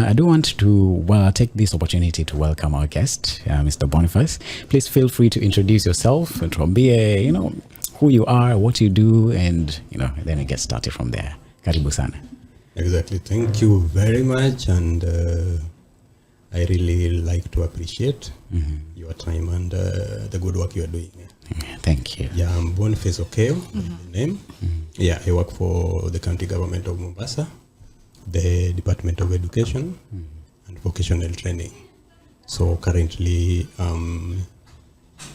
I do want to take this opportunity to welcome our guest, Mr. Boniface. Please feel free to introduce yourself and Trombie, who you are, what you do, and then we get started from there. Karibu sana. Exactly. Thank you very much, and I really like to appreciate your time and the good work you are doing. Thank you. Yeah, I'm Boniface Okeo, the name. Yeah, I work for the county government of Mombasa, the Department of Education and Vocational Training. So currently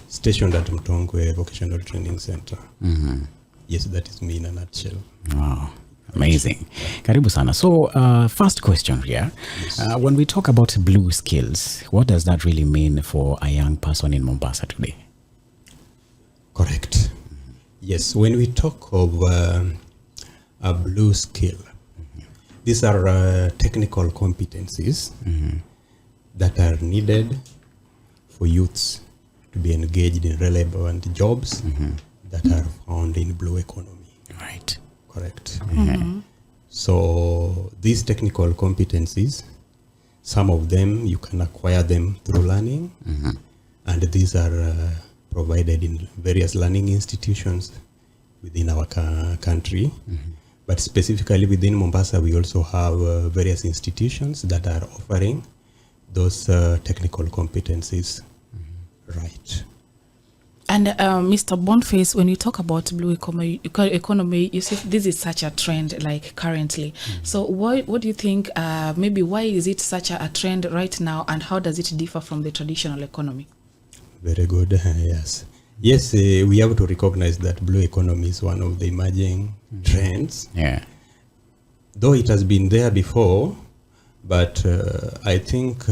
stationed at Mtongwe Vocational Training Center. Yes, that is me in a nutshell. Wow. Amazing. Karibu sana. So, first question here. Yes. When we talk about blue skills, what does that really mean for a young person in Mombasa today? Correct. Yes, when we talk of a blue skill, these are technical competencies that are needed for youths to be engaged in relevant jobs that are found in blue economy. Right. Correct. So these technical competencies, some of them you can acquire them through learning, and these are provided in various learning institutions within our country. But specifically within Mombasa, we also have various institutions that are offering those technical competencies. Right. And Mr. Boniface, when you talk about blue economy, you see this is such a trend like currently. So what do you think, maybe why is it such a trend right now, and how does it differ from the traditional economy? Very good. Yes. Yes, we have to recognize that blue economy is one of the emerging trends. Yeah. Though it has been there before, but I think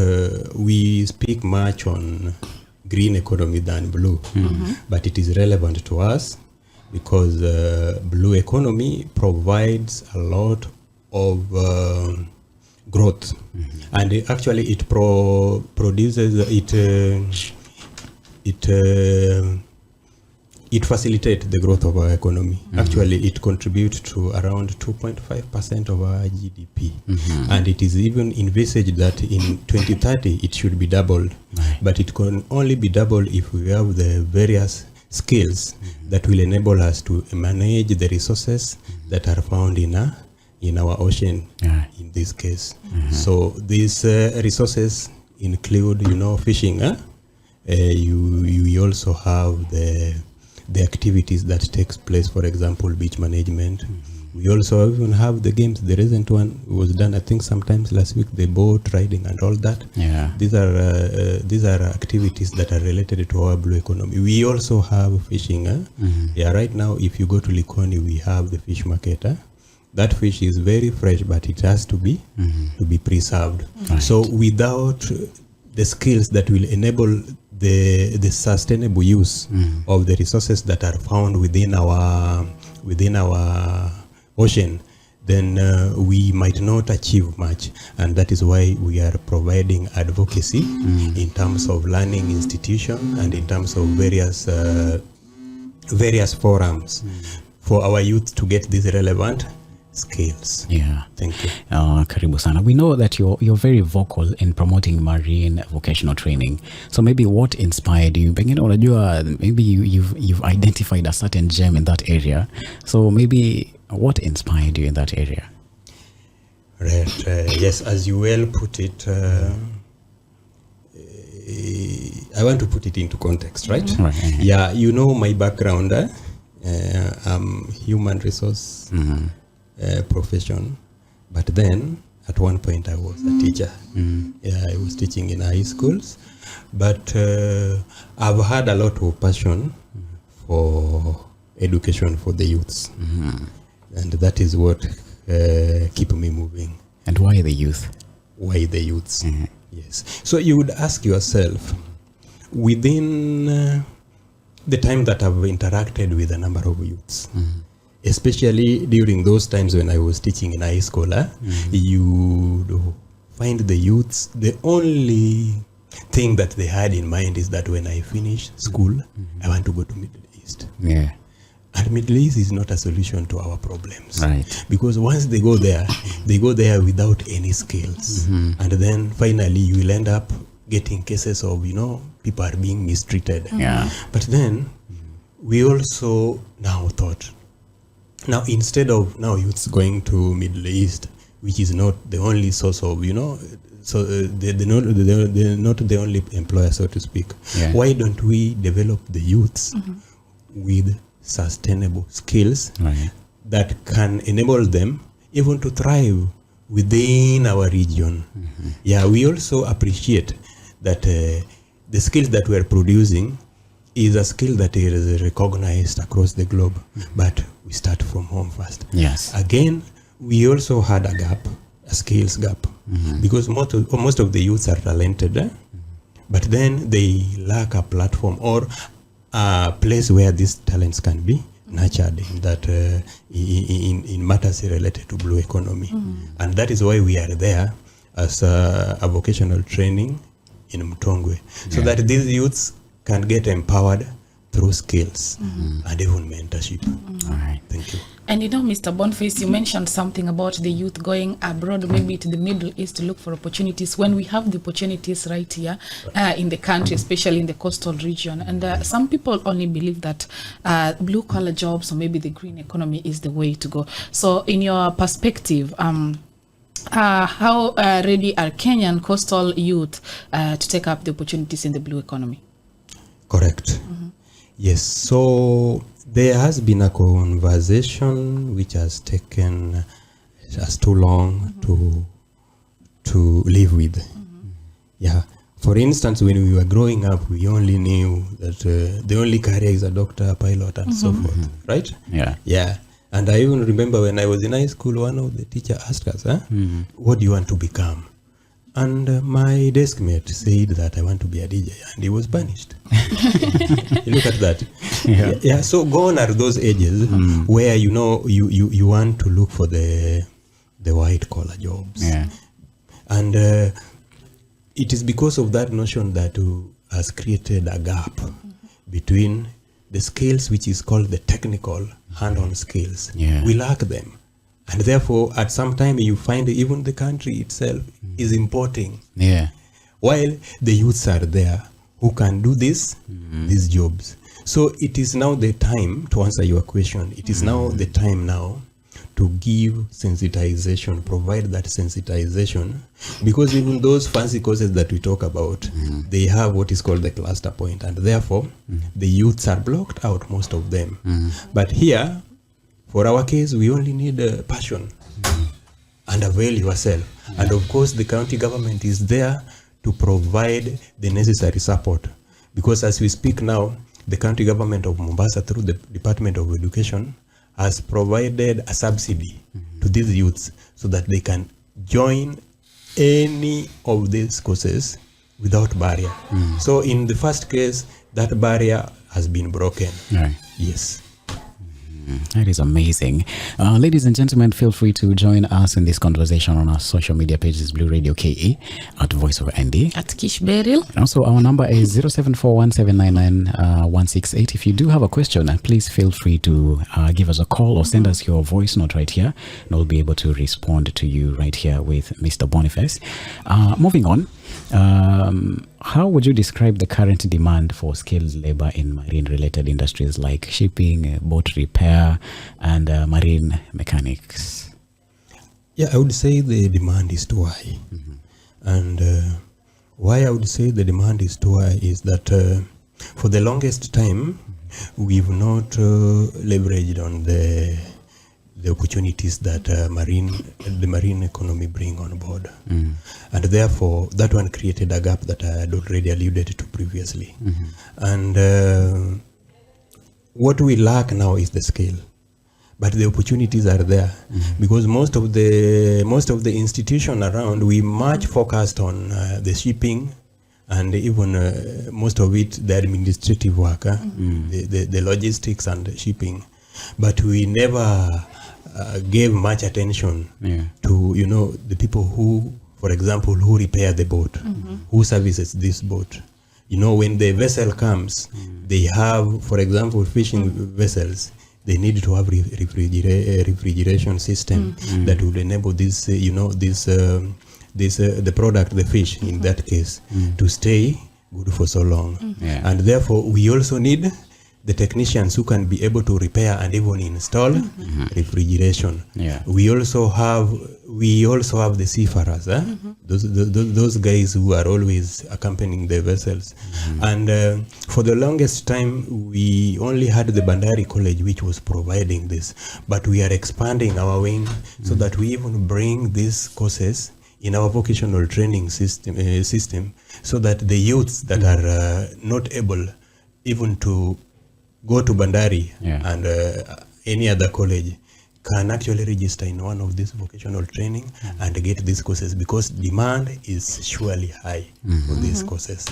we speak much on green economy than blue, but it is relevant to us because blue economy provides a lot of growth, and actually it produces it facilitates the growth of our economy. Actually, it contributes to around 2.5% of our GDP. And it is even envisaged that in 2030, it should be doubled. But it can only be doubled if we have the various skills that will enable us to manage the resources that are found in our ocean, in this case. So these resources include, fishing. You also have the activities that takes place, for example, beach management. We also even have the games. The recent one was done, I think, sometimes last week, the boat riding and all that. Yeah. These are activities that are related to our blue economy. We also have fishing. Yeah, right now, if you go to Likoni, we have the fish market. That fish is very fresh, but it has to be preserved. Right. So without the skills that will enable the sustainable use of the resources that are found within our ocean, then we might not achieve much. And that is why we are providing advocacy in terms of learning institution and in terms of various forums for our youth to get these relevant skills. Yeah. Thank you. Karibu sana. We know that you're very vocal in promoting marine vocational training. So maybe what inspired you? Maybe you've identified a certain gem in that area. So maybe what inspired you in that area? Right. Yes, as you well put it, I want to put it into context, right? Right. Yeah, my background. I'm human resource profession, but then at one point I was a teacher. Yeah, I was teaching in high schools, but I've had a lot of passion for education for the youths, and that is what keep me moving. And why the youth? Why the youths? Yes. So you would ask yourself, within the time that I've interacted with a number of youths, especially during those times when I was teaching in high school, you find the youths, the only thing that they had in mind is that when I finish school, I want to go to Middle East. Yeah. And Middle East is not a solution to our problems. Right. Because once they go there without any skills. And then finally you will end up getting cases of, people are being mistreated. Yeah. But then we also now thought, now instead of now youths going to Middle East, which is not the only source of, so they're not the only employer, so to speak. Yeah. Why don't we develop the youths with sustainable skills that can enable them even to thrive within our region? Yeah, we also appreciate that the skills that we're producing is a skill that is recognized across the globe, but we start from home first. Yes. Again, we also had a gap, a skills gap, because most of the youths are talented, but then they lack a platform or a place where these talents can be nurtured in that in matters related to blue economy. And that is why we are there as a vocational training in Mtongwe, so that these youths can get empowered through skills and even mentorship. All right. Thank you. And Mr. Boniface, you mentioned something about the youth going abroad, maybe to the Middle East to look for opportunities, when we have the opportunities right here in the country, especially in the coastal region. And some people only believe that blue collar jobs or maybe the green economy is the way to go. So in your perspective, how ready are Kenyan coastal youth to take up the opportunities in the blue economy? Correct. Yes. So there has been a conversation which has taken us too long to live with. Yeah. For instance, when we were growing up, we only knew that the only career is a doctor, a pilot, and so forth. Right? Yeah. Yeah. And I even remember when I was in high school, one of the teachers asked us, what do you want to become? And my desk mate said that I want to be a DJ, and he was punished. You look at that. Yeah. So gone are those ages where you want to look for the white collar jobs. Yeah. And it is because of that notion that has created a gap between the skills which is called the technical hand-on skills. Yeah. We lack them. And therefore, at some time, you find even the country itself is importing. Yeah. While the youths are there who can do these jobs. So it is now the time, to answer your question, it is now the time now to give sensitization, provide that sensitization, because even those fancy courses that we talk about, they have what is called the cluster point, and therefore the youths are blocked out, most of them. But here, for our case, we only need passion and avail yourself. And of course, the county government is there to provide the necessary support. Because as we speak now, the county government of Mombasa, through the Department of Education, has provided a subsidy to these youths so that they can join any of these courses without barrier. So in the first case, that barrier has been broken. Right. Yes. That is amazing. Ladies and gentlemen, feel free to join us in this conversation on our social media pages, Blue Radio KE, at Voice of Andy. At Kish Beryl. Also, our number is 0741799168. If you do have a question, please feel free to give us a call or send us your voice note right here, and we'll be able to respond to you right here with Mr. Boniface. Moving on, how would you describe the current demand for skilled labor in marine-related industries like shipping, boat repair, and marine mechanics? Yeah, I would say the demand is too high. And why I would say the demand is too high is that for the longest time, we've not leveraged on the opportunities that the marine economy bring on board. And therefore, that one created a gap that I had already alluded to previously. And what we lack now is the skill. But the opportunities are there because most of the institution around, we much focused on the shipping and even most of it, the administrative work, the logistics and the shipping. But we never gave much attention to, the people who, for example, who repair the boat, who services this boat. When the vessel comes, they have, for example, fishing vessels. they need to have refrigeration system that would enable this, the product, the fish in that case, to stay good for so long. And therefore, we also need the technicians who can be able to repair and even install refrigeration. We also have the seafarers, those guys who are always accompanying the vessels. And for the longest time, we only had the Bandari College which was providing this, but we are expanding our wing so that we even bring these courses in our vocational training system so that the youths that are not able even to go to Bandari and any other college can actually register in one of these vocational training and get these courses, because demand is surely high for these courses.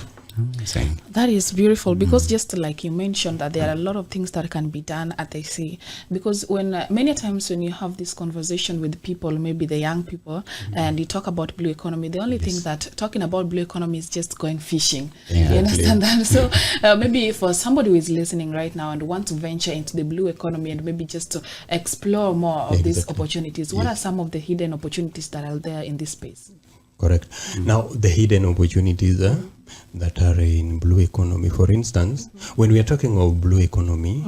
That is beautiful, because just like you mentioned that there are a lot of things that can be done at the sea, because when many times when you have this conversation with people, maybe the young people, and you talk about blue economy, the only thing that talking about blue economy is just going fishing. You understand that? So maybe for somebody who is listening right now and want to venture into the blue economy and maybe just to explore more of these opportunities, what are some of the hidden opportunities that are there in this space? Correct. Now, the hidden opportunities that are in blue economy, for instance, when we are talking of blue economy,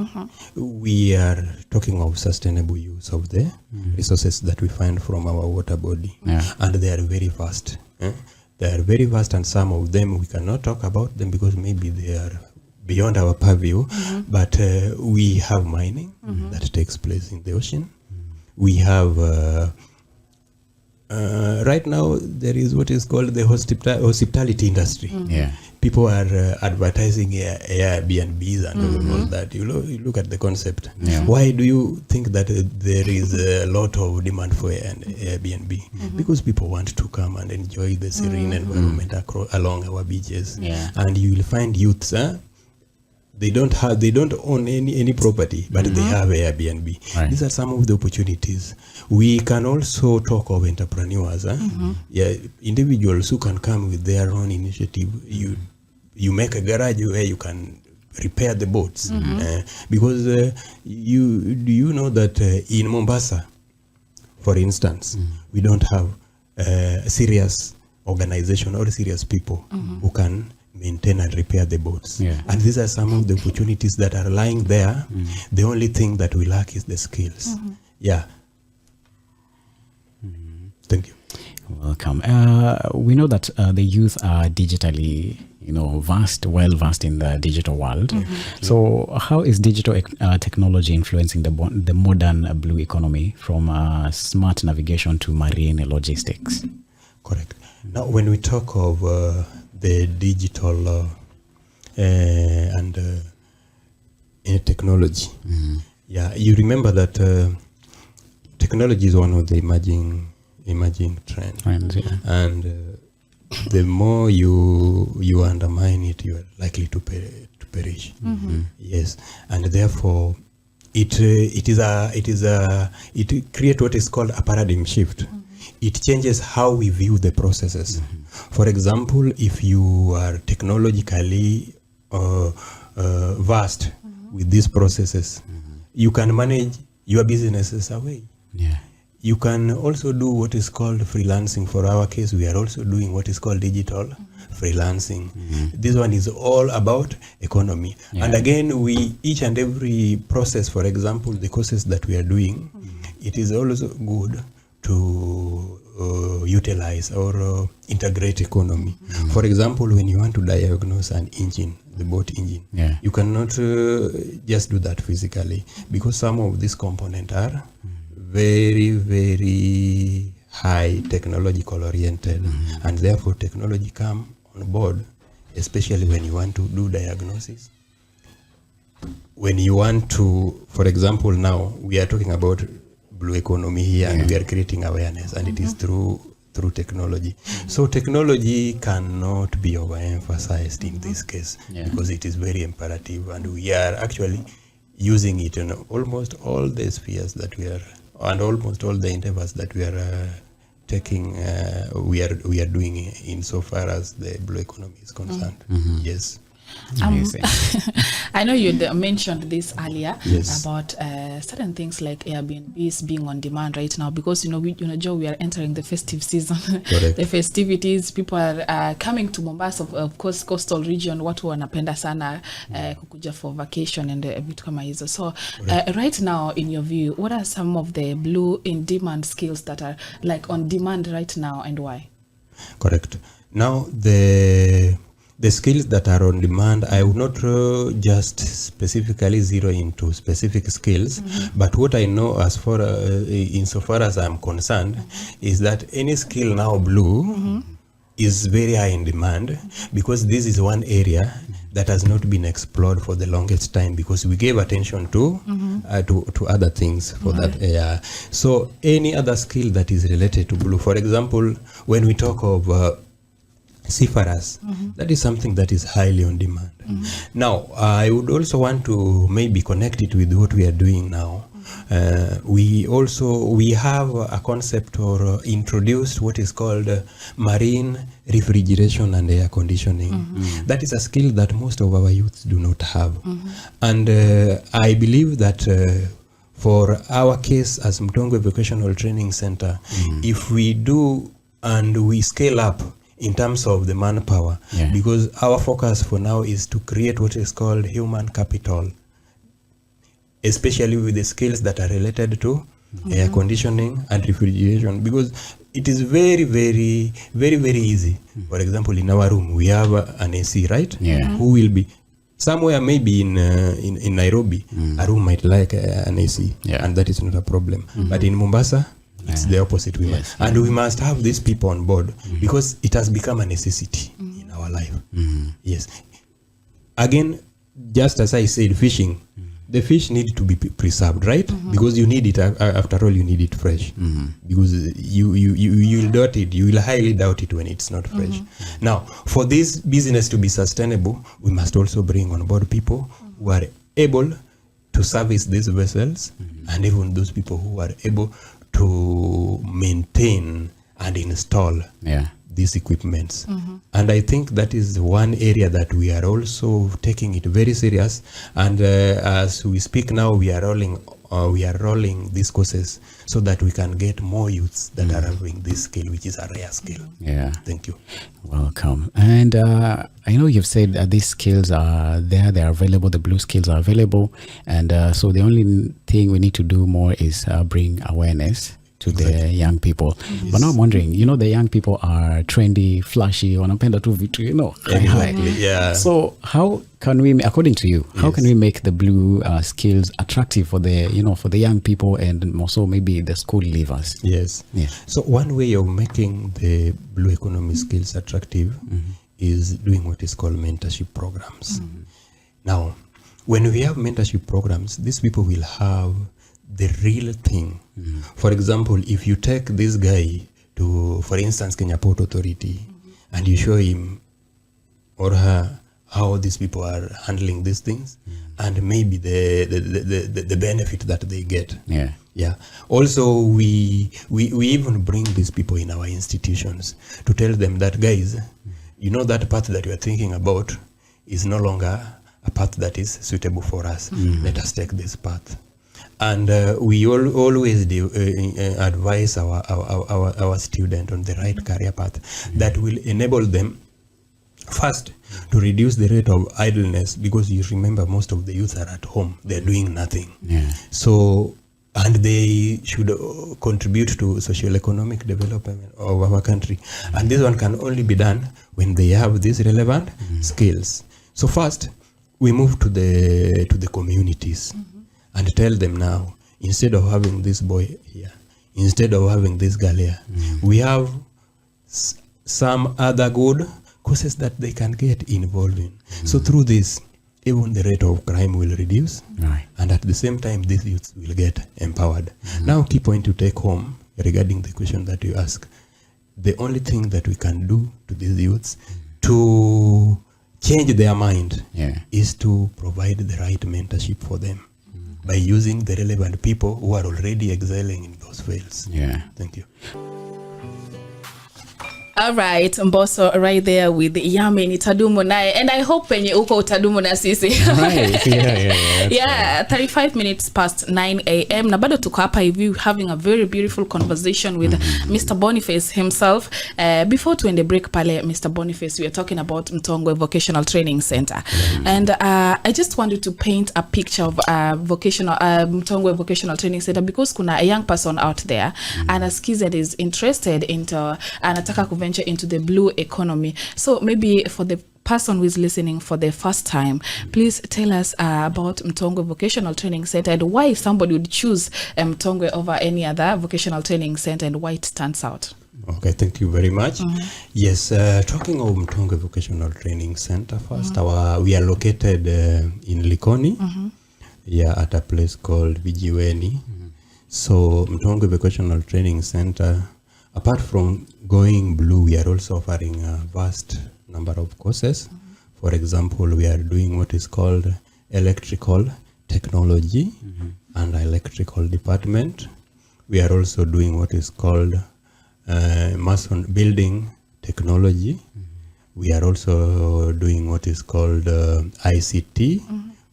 we are talking of sustainable use of the resources that we find from our water body. And they are very vast. They are very vast, and some of them we cannot talk about them because maybe they are beyond our purview. But we have mining that takes place in the ocean. We have right now there is what is called the hospitality industry. People are advertising Airbnbs and all that. You look at the concept. Why do you think that there is a lot of demand for an Airbnb? Because people want to come and enjoy the serene environment along our beaches. And you will find youths, they don't own any property, but they have Airbnb. These are some of the opportunities. We can also talk of entrepreneurs, individuals who can come with their own initiative. You make a garage where you can repair the boats, because you know that in Mombasa, for instance, we don't have a serious organization or serious people who can maintain and repair the boats. And these are some of the opportunities that are lying there. The only thing that we lack is the skills. Thank you. Welcome. We know that the youth are digitally, well versed in the digital world. So how is digital technology influencing the modern blue economy, from smart navigation to marine logistics? Correct. Now, when we talk of the digital and technology, you remember that technology is one of the emerging trends, and the more you undermine it, you are likely to perish. Yes, and therefore it creates what is called a paradigm shift. It changes how we view the processes. For example, if you are technologically vast with these processes, you can manage your businesses away. You can also do what is called freelancing. For our case, we are also doing what is called digital freelancing. This one is all about economy. And again, each and every process, for example, the courses that we are doing, it is also good to utilize or integrate economy. For example, when you want to diagnose an engine, the boat engine, you cannot just do that physically, because some of these components are very, very high technological oriented, and therefore technology come on board, especially when you want to do diagnosis. When you want to, for example, now we are talking about blue economy here, and we are creating awareness, and it is through technology. So technology cannot be overemphasized in this case, because it is very imperative, and we are actually using it in almost all the spheres that we are, and almost all the endeavors that we are taking, we are doing insofar as the blue economy is concerned. Yes. Amazing. I know you mentioned this earlier. Yes. About certain things like Airbnbs being on demand right now, because Joe, we are entering the festive season. Correct. The festivities, people are coming to Mombasa, of course, coastal region. Watu wanapenda sana kukuja for vacation and vitu kama hizo. So right now, in your view, what are some of the blue in demand skills that are like on demand right now, and why? Correct. Now the skills that are on demand, I would not just specifically zero into specific skills, but what I know as far insofar as I'm concerned is that any skill now blue is very high in demand, because this is one area that has not been explored for the longest time, because we gave attention to other things for that area. So any other skill that is related to blue, for example, when we talk of seafarers, that is something that is highly on demand. Now, I would also want to maybe connect it with what we are doing now. We have a concept or introduced what is called marine refrigeration and air conditioning. That is a skill that most of our youths do not have. And I believe that for our case as Mtongwe Vocational Training Center, if we do and we scale up in terms of the manpower, because our focus for now is to create what is called human capital, especially with the skills that are related to air conditioning and refrigeration, because it is very, very, very, very easy. For example, in our room, we have an AC, right? Who will be somewhere maybe in Nairobi, a room might like an AC, and that is not a problem. But in Mombasa, it's the opposite. And we must have these people on board, because it has become a necessity in our life. Yes. Again, just as I said, fishing, the fish need to be preserved, right? Because you need it, after all, you need it fresh. Because you'll doubt it, you will highly doubt it when it's not fresh. Now, for this business to be sustainable, we must also bring on board people who are able to service these vessels, and even those people who are able to maintain and install these equipments. And I think that is one area that we are also taking it very serious. And as we speak now, we are rolling these courses so that we can get more youths that are having this skill, which is a rare skill. Thank you. Welcome. And I know you've said that these skills are there, they are available, the blue skills are available. And so the only thing we need to do more is bring awareness to the young people. But now I'm wondering, the young people are trendy, flashy, wanapenda tu vitu, high. So how can we, according to you, how can we make the blue skills attractive for the, for the young people and also maybe the school leavers? So one way of making the blue economy skills attractive is doing what is called mentorship programs. Now, when we have mentorship programs, these people will have the real thing. For example, if you take this guy to, for instance, Kenya Port Authority, and you show him or her how these people are handling these things, and maybe the benefit that they get. Also, we even bring these people in our institutions to tell them that, guys, that path that you are thinking about is no longer a path that is suitable for us. Let us take this path. And we always advise our student on the right career path that will enable them, first, to reduce the rate of idleness, because you remember most of the youth are at home, they're doing nothing. So, and they should contribute to socio-economic development of our country. And this one can only be done when they have these relevant skills. So first, we move to the communities. And tell them now, instead of having this boy here, instead of having this girl here, we have some other good courses that they can get involved in. So through this, even the rate of crime will reduce. And at the same time, these youths will get empowered. Now, key point to take home regarding the question that you ask, the only thing that we can do to these youths to change their mind is to provide the right mentorship for them, by using the relevant people who are already excelling in those fields. Thank you. All right, Mbosso right there with Yami Nitadumu naye, and I hope penye uko utadumu na sisi. Right. Yeah. 35 minutes past 9 a.m. na bado tuko hapa hivi having a very beautiful conversation with Mr. Boniface himself. Before tuende break pale, Mr. Boniface, we are talking about Mtongwe Vocational Training Center. And I just wanted to paint a picture of Mtongwe Vocational Training Center, because kuna a young person out there anasikiza that is interested into anataka venture into the blue economy. So maybe for the person who is listening for the first time, please tell us about Mtongwe Vocational Training Center and why somebody would choose Mtongwe over any other vocational training center and why it stands out. Okay, thank you very much. Yes, talking of Mtongwe Vocational Training Center first, we are located in Likoni, at a place called Vijiweni. So Mtongwe Vocational Training Center, apart from going blue, we are also offering a vast number of courses. For example, we are doing what is called electrical technology and electrical department. We are also doing what is called mason building technology. We are also doing what is called ICT,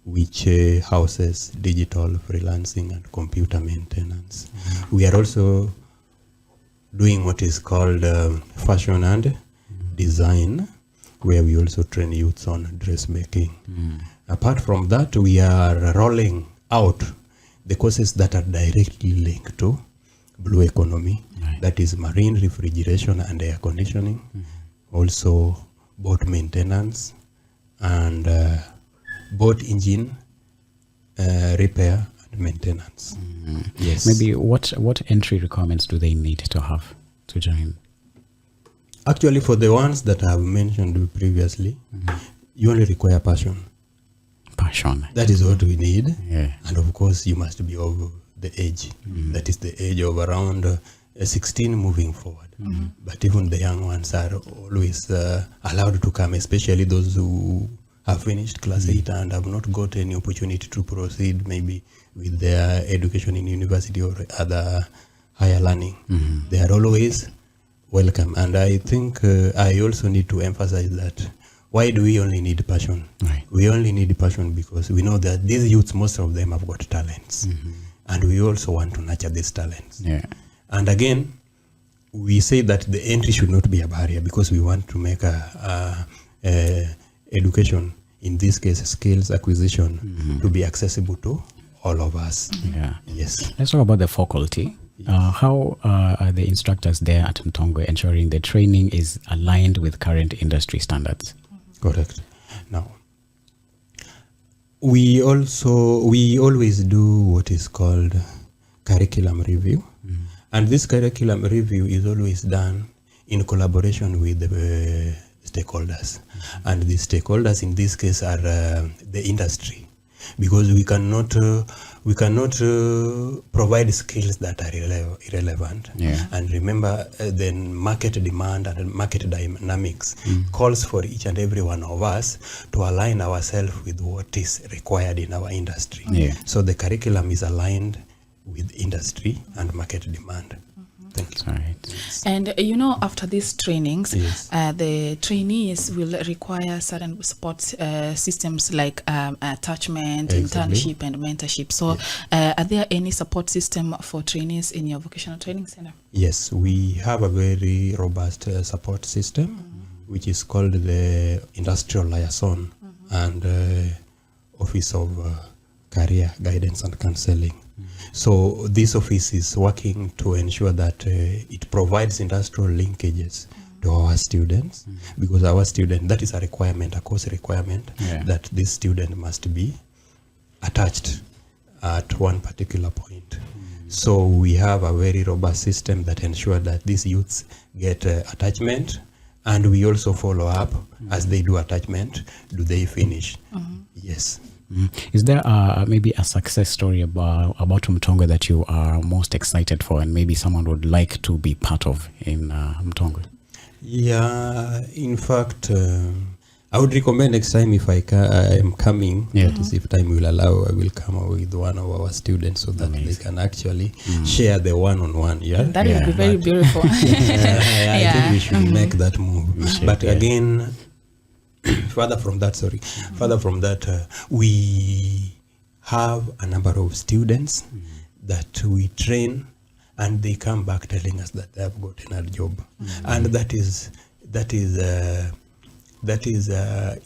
which houses digital freelancing and computer maintenance. We are also doing what is called fashion and design, where we also train youths on dressmaking. Apart from that, we are rolling out the courses that are directly linked to blue economy. That is marine refrigeration and air conditioning, also boat maintenance and boat engine repair and maintenance. Yes. Maybe what entry requirements do they need to have to join? Actually, for the ones that I have mentioned previously, you only require passion. Passion. That is what we need. Yeah. And of course, you must be over the age. That is the age of around 16 moving forward. But even the young ones are always allowed to come, especially those who have finished class 8 and have not got any opportunity to proceed maybe with their education in university or other higher learning. They are always welcome. And I think I also need to emphasize that why do we only need passion? Right. We only need passion because we know that these youths, most of them have got talents. And we also want to nurture these talents. Yeah. And again, we say that the entry should not be a barrier because we want to make a education, in this case skills acquisition, to be accessible to all of us. Yeah. Yes. Let's talk about the faculty. How are the instructors there at Mtongwe ensuring the training is aligned with current industry standards? Correct. Now, we always do what is called curriculum review. And this curriculum review is always done in collaboration with the stakeholders. And the stakeholders in this case are the industry, because we cannot provide skills that are irrelevant. Yeah. And remember, the market demand and market dynamics calls for each and every one of us to align ourselves with what is required in our industry. Yeah. So the curriculum is aligned with industry and market demand. Thank you. Right. And after these trainings, Yes. the trainees will require certain support systems like attachment, Exactly. internship, and mentorship. So, are there any support system for trainees in your vocational training center? Yes, we have a very robust support system, which is called the Industrial Liaison and Office of Career Guidance and Counseling. So this office is working to ensure that it provides industrial linkages to our students, because our student, that is a requirement, a course requirement, that this student must be attached at one particular point. So we have a very robust system that ensures that these youths get attachment, and we also follow up as they do attachment. Do they finish? Yes. Is there maybe a success story about Mtongwe that you are most excited for, and maybe someone would like to be part of in Mtongwe? Yeah, in fact, I would recommend next time if I am coming, Yeah. that is if time will allow, I will come with one of our students so that they can actually share the one-on-one. Yeah, That would be very beautiful. I think we should make that move. But yeah. again, further from that, we have a number of students that we train, and they come back telling us that they have gotten a job, and that is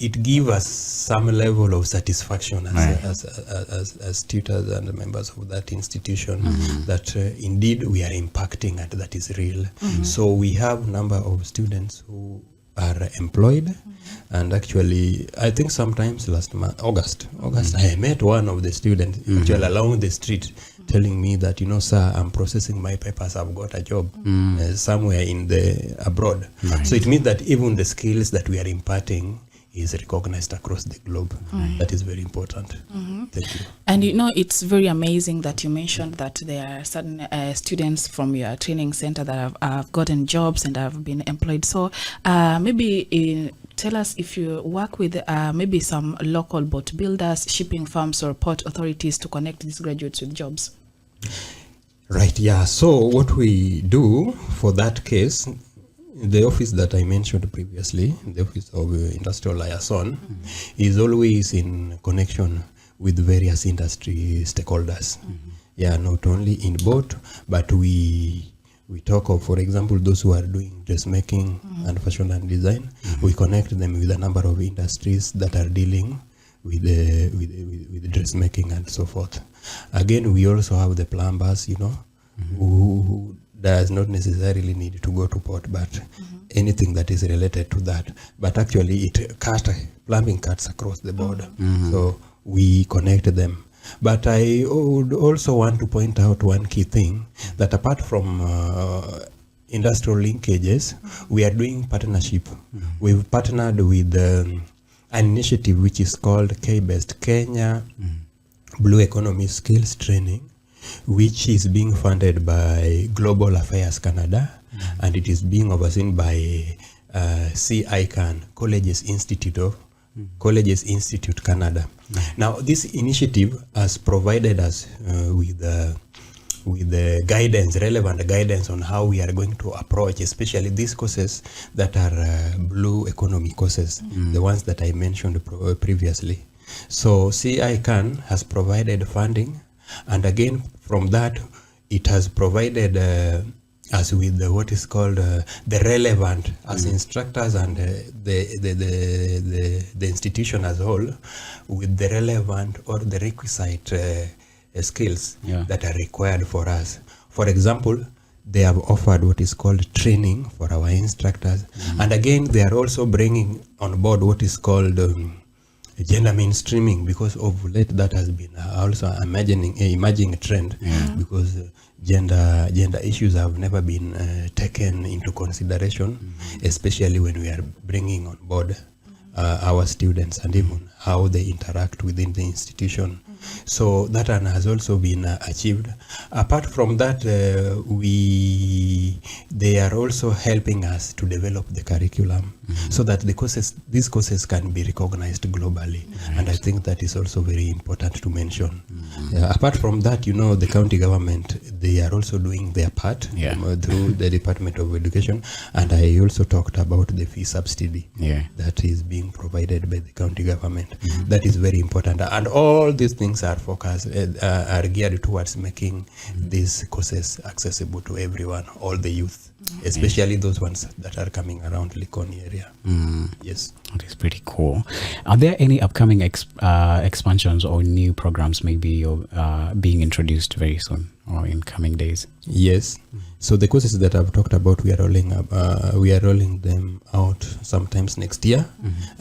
it gives us some level of satisfaction as tutors and members of that institution, that indeed we are impacting, and that is real. So we have a number of students who are employed, and actually I think sometimes last month, August, I met one of the students actually along the street telling me that, sir, I'm processing my papers, I've got a job somewhere in the abroad. So it means that even the skills that we are imparting is recognized across the globe. That is very important. Thank you. And it's very amazing that you mentioned that there are certain students from your training center that have gotten jobs and have been employed. So tell us if you work with maybe some local boat builders, shipping firms, or port authorities to connect these graduates with jobs. Right, yeah. So what we do for that case, the office that I mentioned previously, the office of industrial liaison, is always in connection with various industry stakeholders. Yeah, not only in boat, but we talk of, for example, those who are doing dressmaking and fashion and design. We connect them with a number of industries that are dealing with dressmaking and so forth. Again, we also have the plumbers, who does not necessarily need to go to port, but anything that is related to that. But actually, plumbing cuts across the border. So we connect them. But I would also want to point out one key thing, that apart from industrial linkages, we are doing partnership. We've partnered with an initiative which is called K-Best, Kenya Blue Economy Skills Training, which is being funded by Global Affairs Canada, and it is being overseen by CICAN, Colleges Institute Canada. Now, this initiative has provided us with the guidance, relevant guidance on how we are going to approach, especially these courses that are blue economy courses, the ones that I mentioned previously. So CICAN has provided funding, and again from that it has provided us with what is called the relevant as instructors and the institution as a whole, with the relevant or the requisite skills that are required for us. For example, they have offered what is called training for our instructors, and again they are also bringing on board what is called gender mainstreaming, because of late that has been also emerging trend, because gender issues have never been taken into consideration, especially when we are bringing on board our students and even how they interact within the institution. So that one has also been achieved. Apart from that, they are also helping us to develop the curriculum so that these courses can be recognized globally. And I think that is also very important to mention. Apart from that, the county government, they are also doing their part through the Department of Education. And I also talked about the fee subsidy that is being provided by the county government. That is very important. And all these things are focused, are geared towards making these courses accessible to everyone, all the youth, especially those ones that are coming around Likoni area. Yes. That is pretty cool. Are there any upcoming expansions or new programs maybe being introduced very soon or in coming days? Yes. So the courses that I've talked about, we are rolling them out sometimes next year,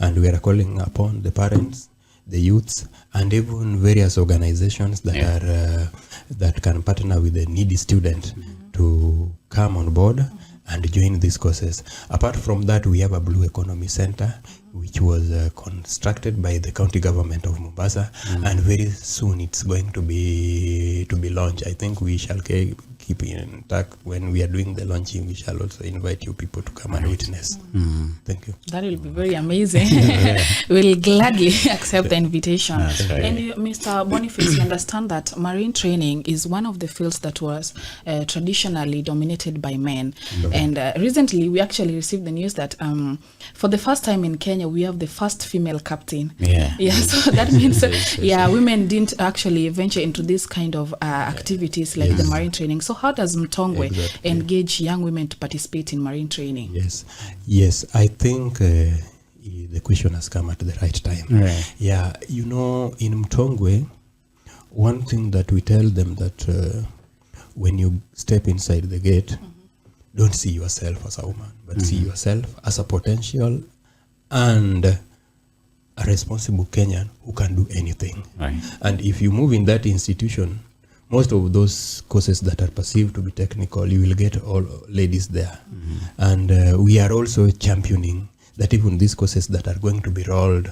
and we are calling upon the parents, the youths, and even various organizations that that can partner with the needy student to come on board and join these courses. Apart from that, we have a Blue Economy Center, which was constructed by the county government of Mombasa, and very soon it's going to be launched. I think we shall keep in touch. When we are doing the launching, we shall also invite you people to come and witness. Thank you. That will be very amazing. We'll gladly accept the invitation. That's right. And Mr. Boniface, you understand that marine training is one of the fields that was traditionally dominated by men. And recently, we actually received the news that for the first time in Kenya, we have the first female captain. Yeah. So that means, women didn't actually venture into this kind of activities like the marine training. So how does Mtongwe engage young women to participate in marine training? Yes, I think the question has come at the right time. Right. Yeah, you know, in Mtongwe, one thing that we tell them that when you step inside the gate, don't see yourself as a woman, but see yourself as a potential and a responsible Kenyan who can do anything. Right. And if you move in that institution, most of those courses that are perceived to be technical, you will get all ladies there. And we are also championing that even these courses that are going to be rolled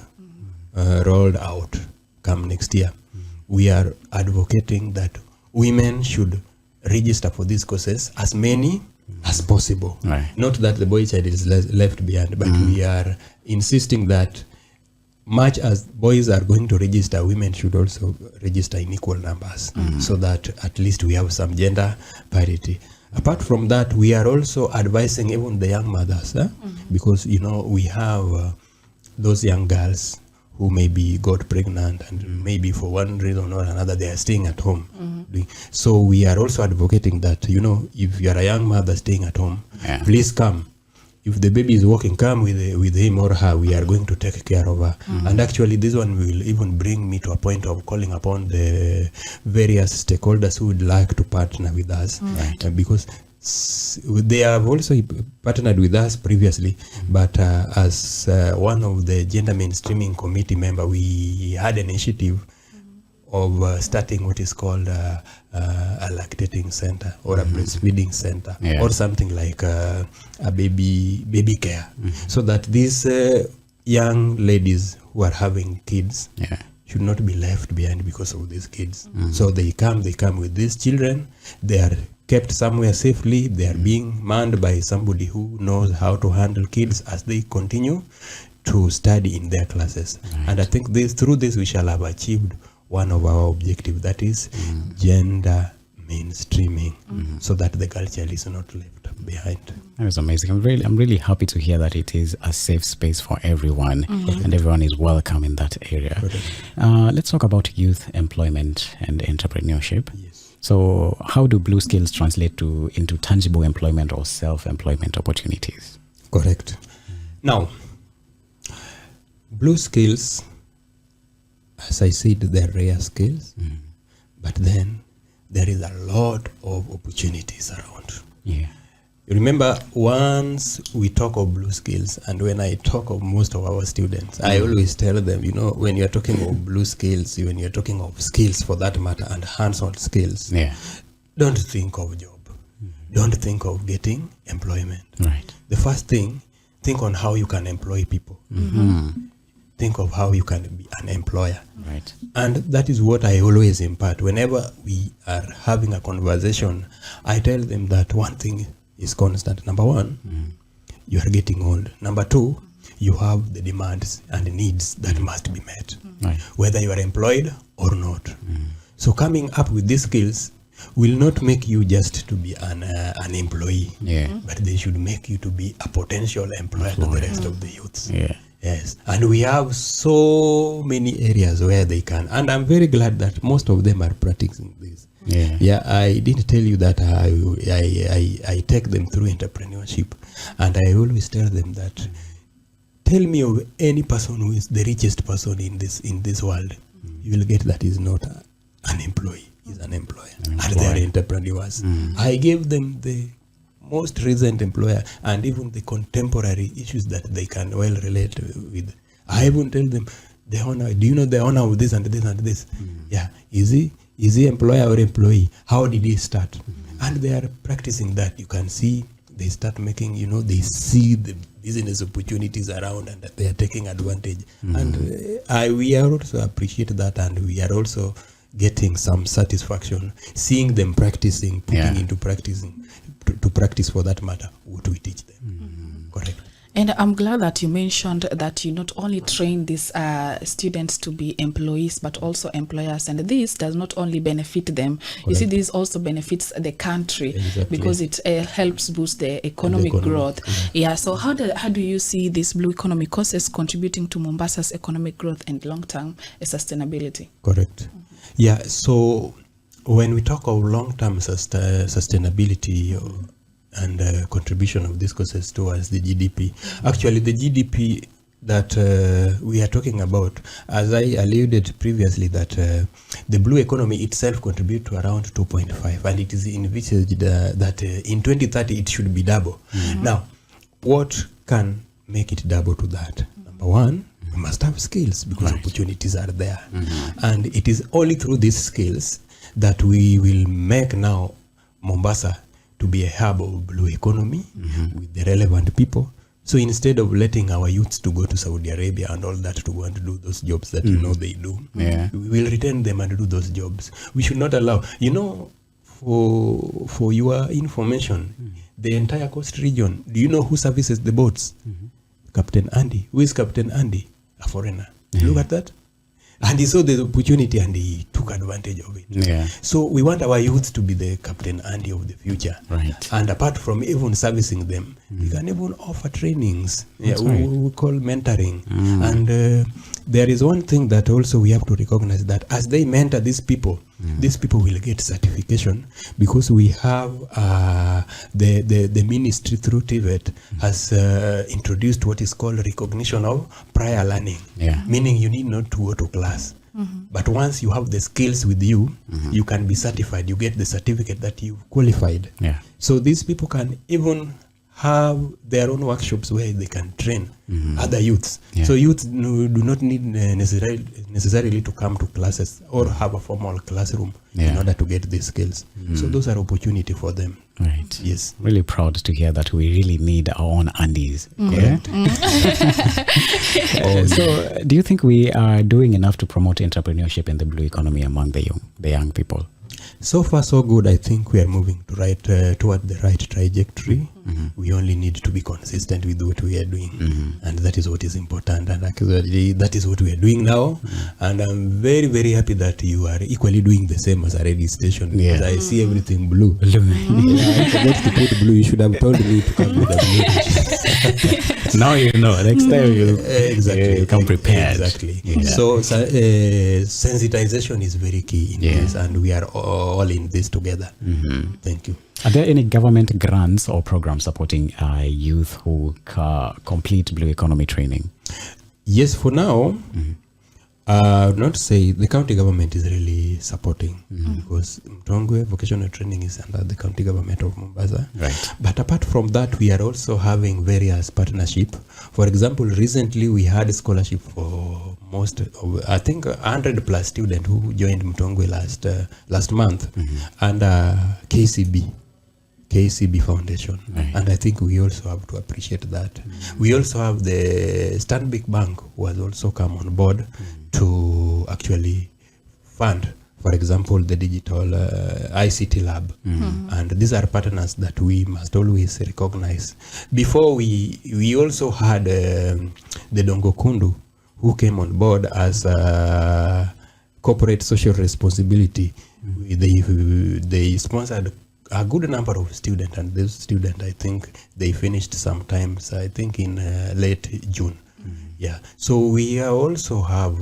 out come next year, we are advocating that women should register for these courses, as many as possible. Right. Not that the boy child is left behind, but we are insisting that much as boys are going to register, women should also register in equal numbers, so that at least we have some gender parity. Apart from that, we are also advising even the young mothers, because, you know, we have those young girls who maybe got pregnant and maybe for one reason or another they are staying at home. So we are also advocating that, you know, if you are a young mother staying at home, please come. If the baby is walking, come with him or her. We are going to take care of her. And actually, this one will even bring me to a point of calling upon the various stakeholders who would like to partner with us, because they have also partnered with us previously. But as one of the gender mainstreaming committee member, we had an initiative of starting what is called a lactating center or a breastfeeding center, or something like a baby care, so that these young ladies who are having kids should not be left behind because of these kids. So they come with these children, they are kept somewhere safely, they are being manned by somebody who knows how to handle kids as they continue to study in their classes. And I think through this we shall have achieved one of our objectives, that is gender mainstreaming, so that the girl child is not left behind. That is amazing. I'm really happy to hear that it is a safe space for everyone, and everyone is welcome in that area. Let's talk about youth employment and entrepreneurship. Yes. So how do Blue Skills translate into tangible employment or self-employment opportunities? Correct. Now, Blue Skills, as I said, they're rare skills, but then there is a lot of opportunities around. Yeah. You remember, once we talk of Blue Skills, and when I talk of most of our students, I always tell them, you know, when you're talking of Blue Skills, when you're talking of skills for that matter, and hands-on skills, don't think of job. Don't think of getting employment. Right. The first thing, think on how you can employ people. Think of how you can be an employer. Right. And that is what I always impart. Whenever we are having a conversation, I tell them that one thing is constant. Number one, you are getting old. Number two, you have the demands and needs that must be met, whether you are employed or not. So coming up with these skills will not make you just to be an employee, but they should make you to be a potential employer to the rest of the youths. Yes, and we have so many areas where they can, and I'm very glad that most of them are practicing this. I didn't tell you that I take them through entrepreneurship, and I always tell them that, tell me of any person who is the richest person in this world. You will get that is not an employee, is an employer, and they are entrepreneurs. I gave them the most recent employer and even the contemporary issues that they can well relate with. I even tell them the owner. Do you know the owner of this and this and this? Is he employer or employee? How did he start? And they are practicing that. You can see they start making, they see the business opportunities around and that they are taking advantage. And we are also appreciate that, and we are also getting some satisfaction, seeing them practicing, putting into practicing, to practice for that matter, what we teach them. Correct. And I'm glad that you mentioned that you not only train these students to be employees, but also employers. And this does not only benefit them. Correct. You see, this also benefits the country because it helps boost the economic growth. Yeah. So how do you see these blue economy courses contributing to Mombasa's economic growth and long-term sustainability? Correct. Yeah. So when we talk of long-term sustainability, and contribution of these courses towards the GDP. Actually, the GDP that we are talking about, as I alluded previously, that the blue economy itself contributes to around 2.5, and it is envisaged that in 2030 it should be double. Now, what can make it double to that? Number one, we must have skills, because opportunities are there. And it is only through these skills that we will make now Mombasa to be a hub of blue economy with the relevant people. So instead of letting our youths to go to Saudi Arabia and all that to go and do those jobs that they do, we will retain them and do those jobs. We should not allow, for your information, the entire coast region, do you know who services the boats? Captain Andy. Who is Captain Andy? A foreigner. Look at that. And he saw the opportunity and he took advantage of it. Yeah. So we want our youth to be the Captain Andy of the future. Right. And apart from even servicing them, we can even offer trainings. We call mentoring. And there is one thing that also we have to recognize, that as they mentor these people will get certification, because we have the ministry through TVET has introduced what is called recognition of prior learning. Meaning you need not to go to class. But once you have the skills with you, you can be certified. You get the certificate that you've qualified. So these people can even have their own workshops where they can train other youths. So youths do not need necessarily to come to classes or have a formal classroom in order to get these skills. So those are opportunity for them. Right. Yes. Really proud to hear that we really need our own Andes. So do you think we are doing enough to promote entrepreneurship in the blue economy among the young people? So far, so good. I think we are moving toward the right trajectory. We only need to be consistent with what we are doing. And that is what is important. And actually, that is what we are doing now. And I'm very, very happy that you are equally doing the same as a radio station. Because I see everything blue. I forgot to put blue. You should have told me to come with a blue. Now you know. Next time you'll come prepared. Exactly. So sensitization is very key in this. And we are all in this together. Thank you. Are there any government grants or programs supporting youth who complete blue economy training? Yes, for now, I would not say the county government is really supporting, because Mtongwe vocational training is under the county government of Mombasa. Right. But apart from that, we are also having various partnership. For example, recently we had a scholarship for I think 100 plus students who joined Mtongwe last month under KCB Foundation. And I think we also have to appreciate that. We also have the Stanbic Bank, who has also come on board to actually fund, for example, the digital ICT lab. And these are partners that we must always recognize. Before we also had the Dongo Kundu, who came on board as corporate social responsibility. They sponsored a good number of students, and those students, I think they finished sometimes, I think in late June. So we also have,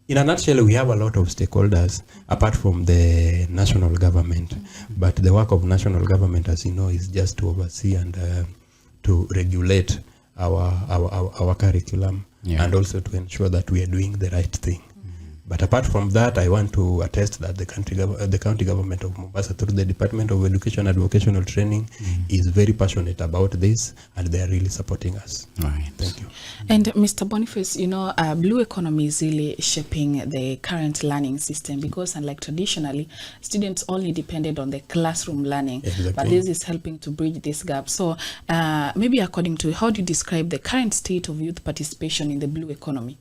in a nutshell, we have a lot of stakeholders apart from the national government. But the work of national government, as you know, is just to oversee and to regulate our curriculum, and also to ensure that we are doing the right thing. But apart from that, I want to attest that the county government of Mombasa, through the Department of Education and Vocational Training, is very passionate about this, and they are really supporting us. Right. Thank you. And Mr. Boniface, blue economy is really shaping the current learning system, because unlike traditionally, students only depended on the classroom learning. Exactly. But this is helping to bridge this gap. So maybe according to, how do you describe the current state of youth participation in the blue economy?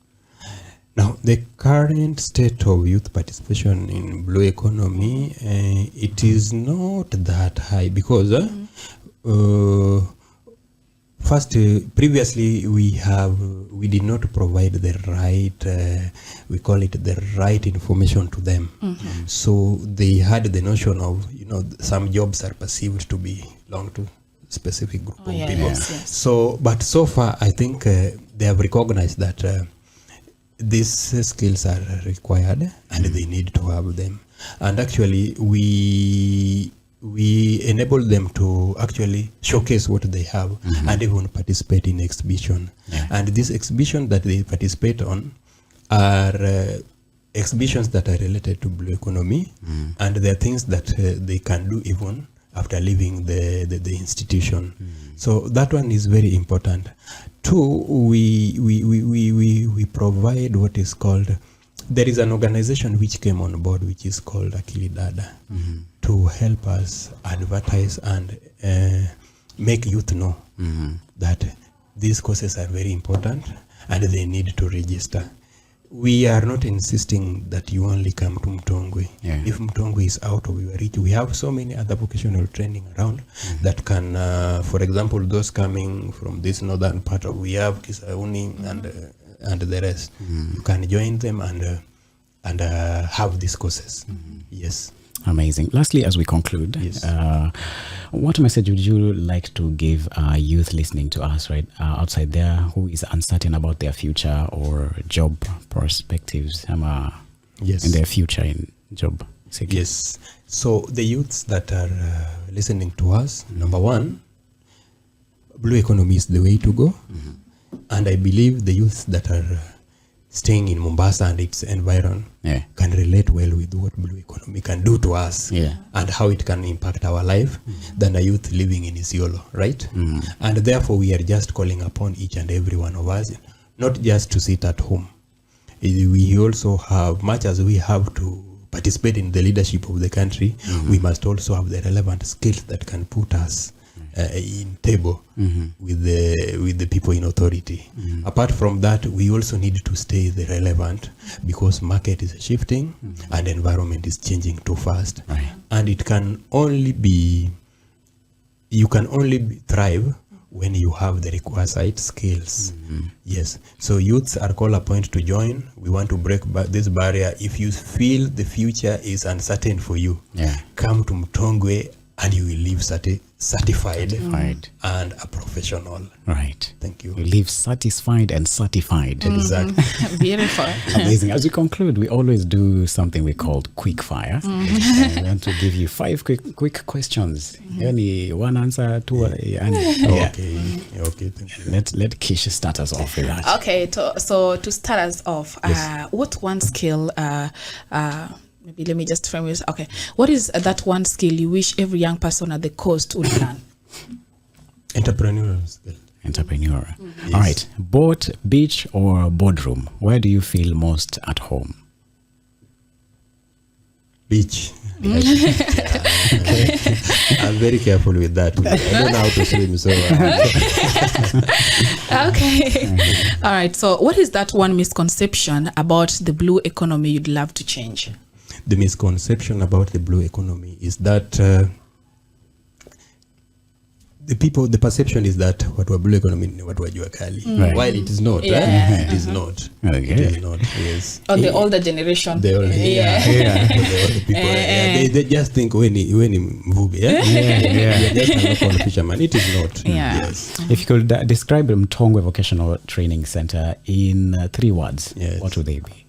Now, the current state of youth participation in blue economy, it is not that high because first, previously we did not provide the right, we call it the right information to them. So they had the notion of, some jobs are perceived to belong to specific group of people. Yes. So, but so far, I think they have recognized that these skills are required and they need to have them. And actually, we enable them to actually showcase what they have and even participate in exhibition. And these exhibitions that they participate on are exhibitions that are related to blue economy, and there are things that they can do even after leaving the institution. So that one is very important. Two, we provide what is called, there is an organization which came on board which is called Akili Dada to help us advertise and make youth know that these courses are very important and they need to register. We are not insisting that you only come to Mtongwe. If Mtongwe is out of your reach, we have so many other vocational training around that can, for example, those coming from this northern part of, we have Kisauni and the rest. You can join them and have these courses. Yes. Amazing. Lastly, as we conclude, what message would you like to give youth listening to us right outside there who is uncertain about their future or job perspectives in their future in job security? Yes. So the youths that are listening to us, number one, blue economy is the way to go. And I believe the youths that are staying in Mombasa and its environment can relate well with what blue economy can do to us and how it can impact our life than a youth living in Isiolo, right? And therefore we are just calling upon each and every one of us, not just to sit at home. We also have, much as we have to participate in the leadership of the country, we must also have the relevant skills that can put us in table with the people in authority. Apart from that, we also need to stay relevant because market is shifting and environment is changing too fast. And it can only be, you can only thrive when you have the requisite skills. Yes. So youths are called upon to join. We want to break this barrier. If you feel the future is uncertain for you, come to Mtongwe and you will live certified and a professional. Right. Thank you. You live satisfied and certified. Exactly. Beautiful. Amazing. As we conclude, we always do something we call quick fire. I want to give you 5 quick questions. Any one answer, two. Okay. Thank you. Let Kish start us off with that. Okay. So to start us off, what one skill? Maybe let me just frame this. Okay. What is that one skill you wish every young person at the coast would learn? Entrepreneurial skill. Entrepreneur. All right. Boat, beach, or boardroom? Where do you feel most at home? Beach. I'm very careful with that. I don't know how to swim, so. Okay. All right. So, what is that one misconception about the blue economy you'd love to change? The misconception about the blue economy is that the perception is that what we blue economy what we jua kali, while it is not. It is not. Okay. It is not. Yes. Or the older generation. The older, the people, they just think when mvubi, we are just a local fisherman. It is not. Yes. If you could describe Mtongwe Vocational Training Center in 3 words, what would they be?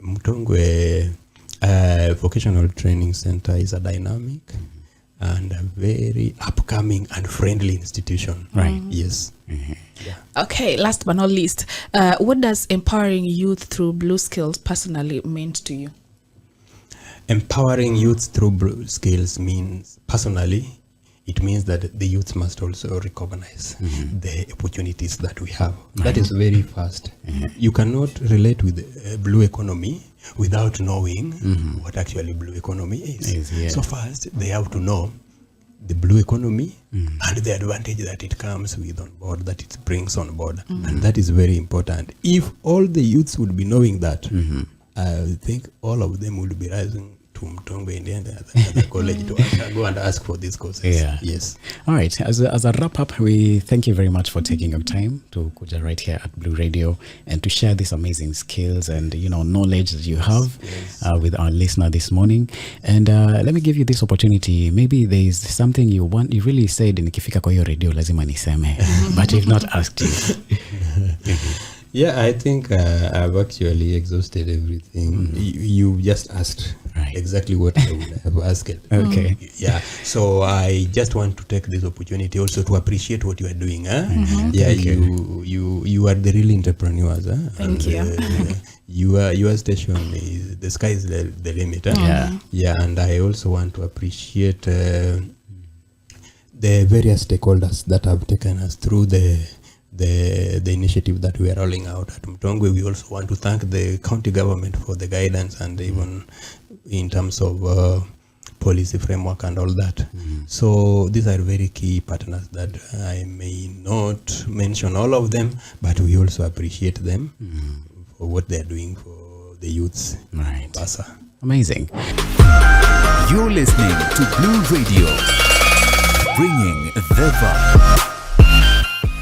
Mtongwe Vocational Training Center is a dynamic and a very upcoming and friendly institution. Right. Yes. Okay, last but not least, what does empowering youth through blue skills personally mean to you? Empowering youth through blue skills means, personally, it means that the youth must also recognize the opportunities that we have. That is very fast. You cannot relate with blue economy without knowing what actually blue economy is. So first, they have to know the blue economy and the advantage that it comes with on board, that it brings on board. And that is very important. If all the youths would be knowing that, I think all of them would be rising to Mtongwe and the college to go and ask for these courses. Yeah. Yes. All right. As a wrap up, we thank you very much for taking your time to kuja right here at Blue Radio and to share these amazing skills and knowledge that you have with our listener this morning. And let me give you this opportunity. Maybe there is something you really said nikifika kwa hiyo radio lazima niseme, but we've not asked you. Yeah, I think I've actually exhausted everything. You just asked exactly what I would have asked. Okay. Yeah, so I just want to take this opportunity also to appreciate what you are doing. Yeah, you are the real entrepreneurs. Thank you. Your station is, the sky is the limit. Yeah, and I also want to appreciate the various stakeholders that have taken us through the initiative that we are rolling out at Mtongwe. We also want to thank the county government for the guidance and even in terms of policy framework and all that. So these are very key partners that I may not mention all of them, but we also appreciate them for what they are doing for the youths. Right. Basa. Amazing. You're listening to Blue Radio, bringing the vibe.